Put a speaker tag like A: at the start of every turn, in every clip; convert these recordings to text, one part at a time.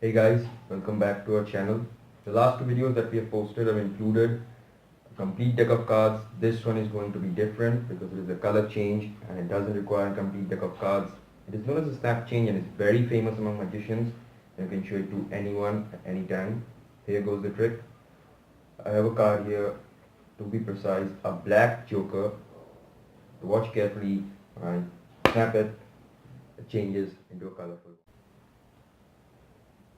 A: Hey guys, welcome back to our channel. The last two videos that we have posted have included a complete deck of cards. This one is going to be different because it is a color change and it doesn't require a complete deck of cards. It is known as a snap change and it's very famous among magicians. You can show it to anyone at any time. Here goes the trick. I have a card here, to be precise, a black joker. Watch carefully and snap it. It changes into a colorful.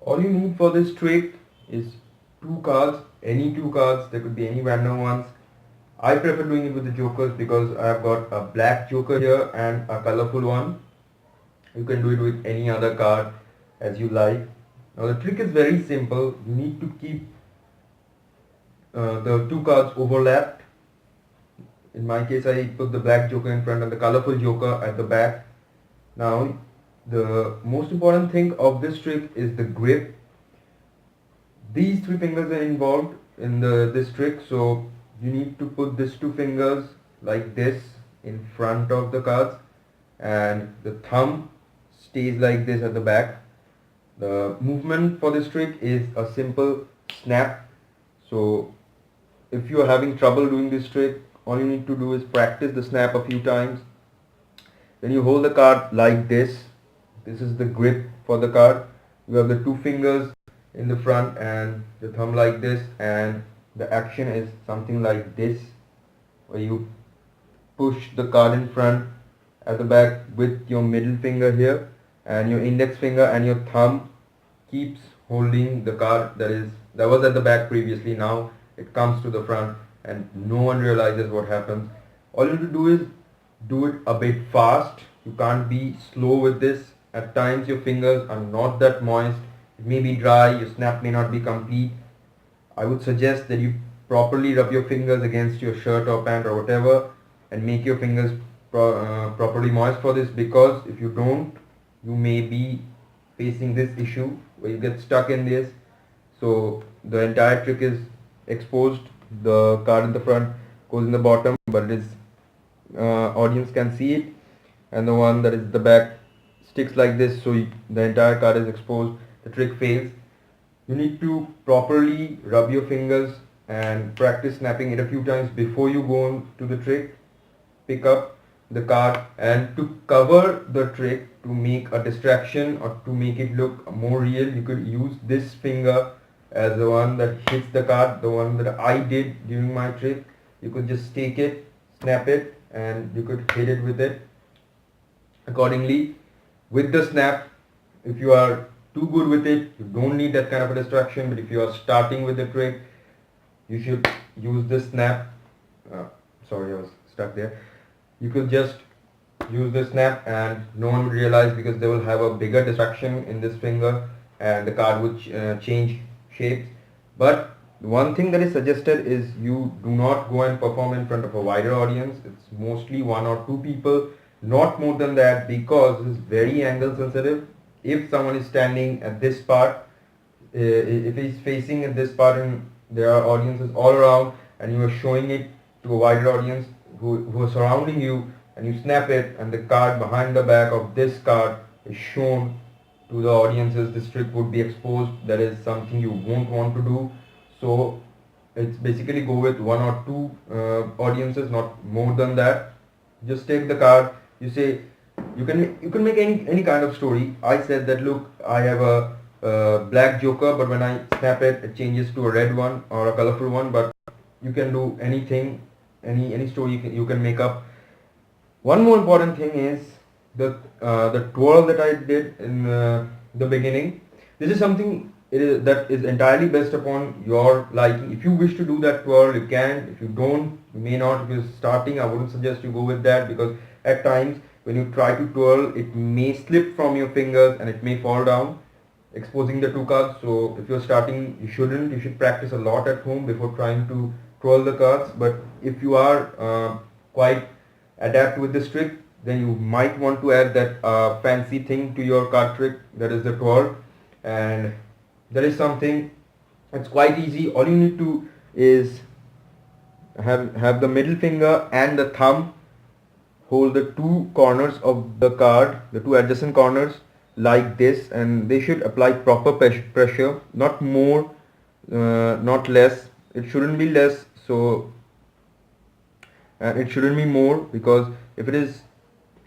A: All you need for this trick is two cards, any two cards, there could be any random ones. I prefer doing it with the jokers because I have got a black joker here and a colorful one. You can do it with any other card as you like. Now the trick is very simple. You need to keep the two cards overlapped. In my case, I put the black joker in front and the colorful joker at the back. Now the most important thing of this trick is the grip. These three fingers are involved in this trick, so you need to put these two fingers like this in front of the cards and the thumb stays like this at the back. The movement for this trick is a simple snap. So if you are having trouble doing this trick, all you need to do is practice the snap a few times. Then you hold the card like this. This is the grip for the card. You have the two fingers in the front and the thumb like this, and the action is something like this, where you push the card in front at the back with your middle finger here, and your index finger and your thumb keeps holding the card that was at the back previously. Now it comes to the front and no one realizes what happens. All you have to do is do it a bit fast. You can't be slow with this. At times your fingers are not that moist. It may be dry, your snap may not be complete. I would suggest that you properly rub your fingers against your shirt or pant or whatever and make your fingers properly moist for this, because if you don't, you may be facing this issue where you get stuck in this. So the entire trick is exposed. The card in the front goes in the bottom, but it is audience can see it, and the one that is at the back sticks like this, so the entire card is exposed. The trick fails. You need to properly rub your fingers and practice snapping it a few times before you go on to the trick. Pick up the card, and to cover the trick, to make a distraction or to make it look more real, you could use this finger as the one that hits the card, the one that I did during my trick. You could just take it, snap it, and you could hit it with it accordingly. With the snap, if you are too good with it, you don't need that kind of a distraction, but if you are starting with the trick, you should use the snap. Sorry, I was stuck there. You could just use the snap and no one will realize, because they will have a bigger distraction in this finger and the card would change shapes. But one thing that is suggested is you do not go and perform in front of a wider audience. It's mostly one or two people, not more than that, because it's very angle sensitive. If someone is standing at this part, if he's facing at this part and there are audiences all around and you are showing it to a wider audience who are surrounding you, and you snap it and the card behind the back of this card is shown to the audiences, this trick would be exposed. That is something you won't want to do. So it's basically go with one or two audiences, not more than that. Just take the card, you say, you can make any kind of story. I said that, look, I have a black joker, but when I snap it, it changes to a red one or a colorful one. But you can do anything, any story you can make up. One more important thing is the twirl that I did in the beginning. This is something that is entirely based upon your liking. If you wish to do that twirl, you can. If you don't, you may not. If you're starting, I wouldn't suggest you go with that, because at times when you try to twirl, it may slip from your fingers and it may fall down, exposing the two cards. So if you're starting, you shouldn't. You should practice a lot at home before trying to twirl the cards. But if you are quite adept with this trick, then you might want to add that fancy thing to your card trick, that is the twirl. And that is something that's quite easy. All you need to is have the middle finger and the thumb hold the two corners of the card, the two adjacent corners, like this, and they should apply proper pressure, not more, not less. It shouldn't be less, so and it shouldn't be more, because if it is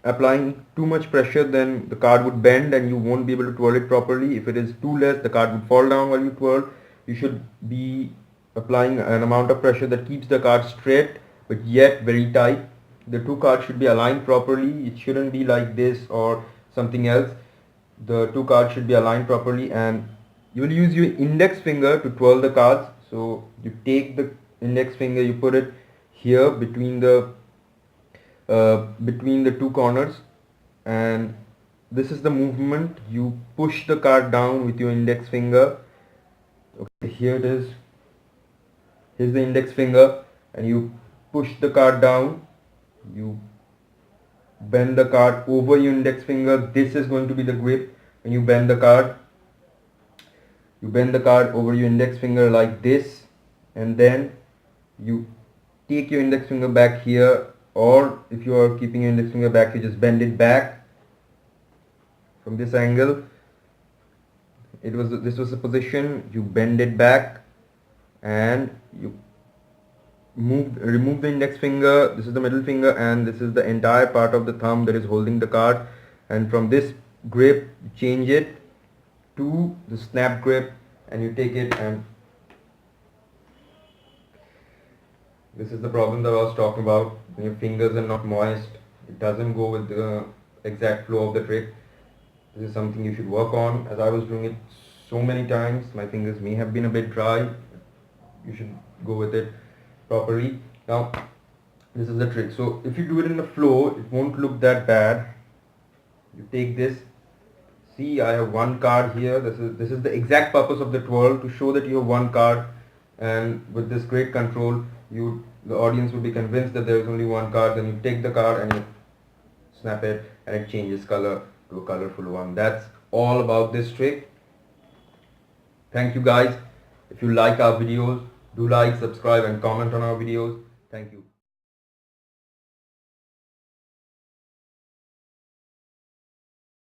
A: applying too much pressure, then the card would bend and you won't be able to twirl it properly. If it is too less, the card would fall down while you twirl. You should be applying an amount of pressure that keeps the card straight but yet very tight. The two cards should be aligned properly. It shouldn't be like this or something else. The two cards should be aligned properly, and you will use your index finger to twirl the cards. So you take the index finger, you put it here between the two corners, and this is the movement. You push the card down with your index finger. Okay, here it is. Here's the index finger, and you push the card down. You bend the card over your index finger. This is going to be the grip. When you bend the card, you bend the card over your index finger like this, and then you take your index finger back here, or if you are keeping your index finger back, you just bend it back from this angle. This was the position. You bend it back and you remove the index finger. This is the middle finger, and this is the entire part of the thumb that is holding the card, and from this grip you change it to the snap grip, and you take it, and this is the problem that I was talking about. When your fingers are not moist, it doesn't go with the exact flow of the trick. This is something you should work on. As I was doing it so many times, my fingers may have been a bit dry. You should go with it properly. Now this is the trick. So if you do it in the flow, it won't look that bad. You take this. See, I have one card here. This is the exact purpose of the twirl, to show that you have one card, and with this great control, the audience will be convinced that there is only one card. Then you take the card and you snap it, and it changes color to a colorful one. That's all about this trick. Thank you guys. If you like our videos, do like, subscribe and comment on our videos. Thank you.